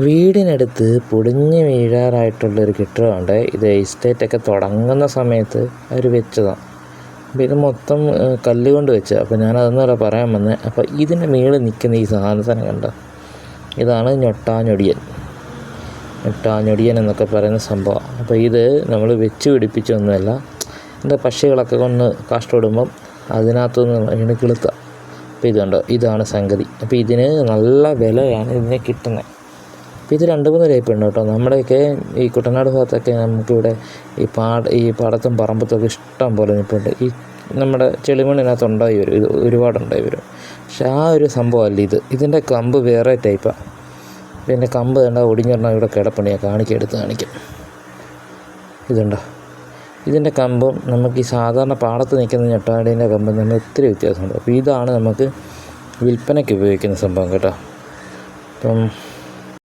വീടിനടുത്ത് പൊടിഞ്ഞ് വീഴാറായിട്ടുള്ളൊരു കെട്ടിടമുണ്ട്. ഇത് എസ്റ്റേറ്റൊക്കെ തുടങ്ങുന്ന സമയത്ത് അവർ വെച്ചതാണ്. അപ്പോൾ ഇത് മൊത്തം കല്ല് കൊണ്ട് വെച്ചത്. അപ്പോൾ ഞാനതൊന്നുമല്ല പറയാൻ വന്നത്. അപ്പോൾ ഇതിൻ്റെ മുകളിൽ നിൽക്കുന്ന ഈ സാധനം കണ്ടോ, ഇതാണ് ഞൊട്ടാഞൊടിയൻ എന്നൊക്കെ പറയുന്ന സംഭവം. അപ്പോൾ ഇത് നമ്മൾ വെച്ച് പിടിപ്പിച്ചൊന്നുമല്ല, എൻ്റെ പക്ഷികളൊക്കെ കൊണ്ട് കാഷ്ടമിടുമ്പം അതിനകത്തുനിന്ന് ഇങ്ങനെ കിളുത്തുക. അപ്പോൾ ഇതുണ്ടോ, ഇതാണ് സംഗതി. അപ്പോൾ ഇതിന് നല്ല വിലയാണ് ഇതിനെ കിട്ടുന്നത്. അപ്പോൾ ഇത് 2-3 ടൈപ്പ് ഉണ്ട് കേട്ടോ. നമ്മുടെയൊക്കെ ഈ കുട്ടനാട് ഭാഗത്തൊക്കെ നമുക്കിവിടെ ഈ പാടത്തും പറമ്പത്തൊക്കെ ഇഷ്ടം പോലെ നിൽപ്പുണ്ട്. ഈ നമ്മുടെ ചെളിമണ്ണിനകത്ത് ഉണ്ടായി വരും, ഇത് ഒരുപാടുണ്ടായി വരും. പക്ഷെ ആ ഒരു സംഭവമല്ല ഇത്. ഇതിൻ്റെ കമ്പ് വേറെ ടൈപ്പാണ്. ഇതിൻ്റെ കമ്പ് കണ്ടാൽ ഒടിഞ്ഞൊരെണ്ണം ഇവിടെ കിടപ്പുണ്ട്, ഞാൻ കാണിക്കാം. ഇതുണ്ടോ, ഇതിൻ്റെ കമ്പും നമുക്ക് ഈ സാധാരണ പാടത്ത് നിൽക്കുന്ന ഞൊട്ടാടീൻ്റെ കമ്പും തമ്മിൽ ഒത്തിരി വ്യത്യാസമുണ്ട്. അപ്പോൾ ഇതാണ് നമുക്ക് വിൽപ്പനയ്ക്ക് ഉപയോഗിക്കുന്ന സംഭവം കേട്ടോ. അപ്പം